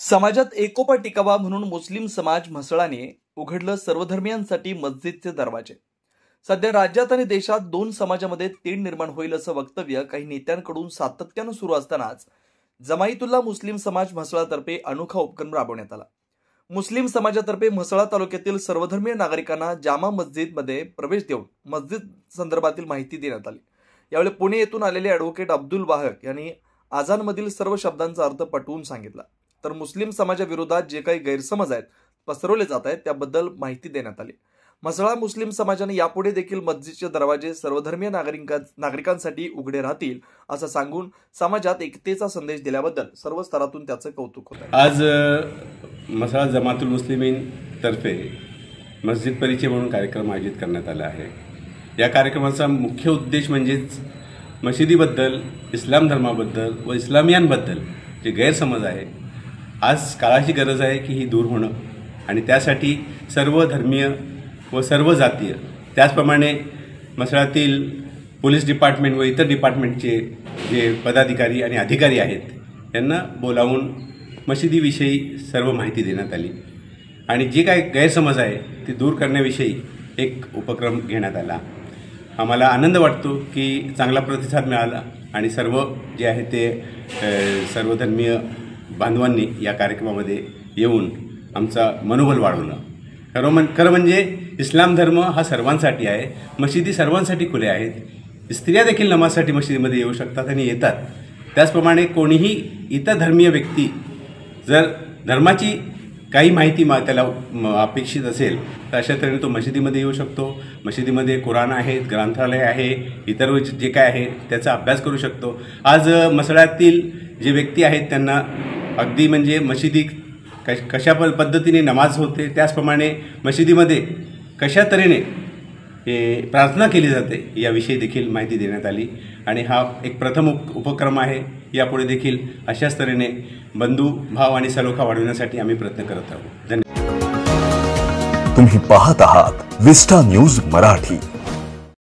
समाजात एकोपा टिकावा म्हणून मुस्लिम समाज म्हसळाने उघडलं सर्वधर्मियांसाठी मस्जिदचे दरवाजे। सध्या राज्यात आणि देशात दोन समाजामध्ये तेढ निर्माण होईल असं वक्तव्य काही नेत्यांकडून सातत्यानं सुरू असतानाच जमाईतुल्लाह मुस्लिम समाज म्हसळातर्फे अनोखा उपक्रम राबवण्यात आला। मुस्लिम समाजातर्फे म्हसळा तालुक्यातील सर्वधर्मीय नागरिकांना जामा मस्जिदमध्ये प्रवेश देऊन मस्जिद संदर्भातील माहिती देण्यात आली। यावेळी पुणे येथून आलेले ॲडव्होकेट अब्दुल वाहक यांनी आजानमधील सर्व शब्दांचा अर्थ पटवून सांगितला, तर मुस्लिम समाजाविरोधात जे काही गैरसमज आहेत पसरवले जात आहेत त्याबद्दल माहिती देण्यात आली। म्हसळा मुस्लिम समाजाने यापुढे देखील मस्जिदचे दरवाजे सर्वधर्मीय नागरिकांसाठी उघडे राहतील असं सांगून समाजात एकतेचा संदेश दिल्याबद्दल सर्व स्तरातून त्याचं कौतुक होतं। आज म्हसळा जमातुल मुस्लिमीन तर्फे मस्जिद परिचय म्हणून कार्यक्रम आयोजित करण्यात आला आहे। या कार्यक्रमाचा मुख्य उद्देश म्हणजेच मशिदीबद्दल, इस्लाम धर्माबद्दल व इस्लामियांबद्दल जे गैरसमज आहे, आज काळाची गरज आहे की ही दूर होणं आणि त्यासाठी सर्व धर्मीय व सर्व जातीय, त्याचप्रमाणे म्हसळातील पोलीस डिपार्टमेंट व इतर डिपार्टमेंटचे जे पदाधिकारी आणि अधिकारी आहेत यांना बोलावून मशिदीविषयी सर्व माहिती देण्यात आली आणि जे काही गैरसमज आहे ते दूर करण्याविषयी एक उपक्रम घेण्यात आला। आम्हाला आनंद वाटतो की चांगला प्रतिसाद मिळाला आणि सर्व जे आहे ते सर्वधर्मीय बांधवांनी या कार्यक्रमामध्ये येऊन आमचा मनोबल वाढवलं। खरं म्हणजे इस्लाम धर्म हा सर्वांसाठी आहे, मशिदी सर्वांसाठी खुल्या आहेत, स्त्रिया देखील नमाजसाठी मशिदीमध्ये येऊ शकतात आणि येतात। त्याचप्रमाणे कोणीही इतर धर्मीय व्यक्ती जर धर्माची काही माहिती त्याला अपेक्षित असेल तर अशा तऱ्हेने तो मशिदीमध्ये येऊ शकतो। मशिदीमध्ये कुराण आहेत, ग्रंथालय आहे, इतर जे काय आहे त्याचा अभ्यास करू शकतो। आज म्हसळ्यातील जे व्यक्ती आहेत त्यांना अगदी म्हणजे मशिदी कशा पद्धतीने नमाज होते, त्याचप्रमाणे मशिदीमध्ये कशा तऱ्हेने प्रार्थना केली जाते याविषयी देखील माहिती देण्यात आली आणि हा एक प्रथम उपक्रम आहे। यापुढे देखील अशाच तऱ्हेने बंधू भाव आणि सलोखा वाढवण्यासाठी आम्ही प्रयत्न करत आहोत। धन्यवाद। तुम्ही पाहत आहात विस्टा न्यूज मराठी।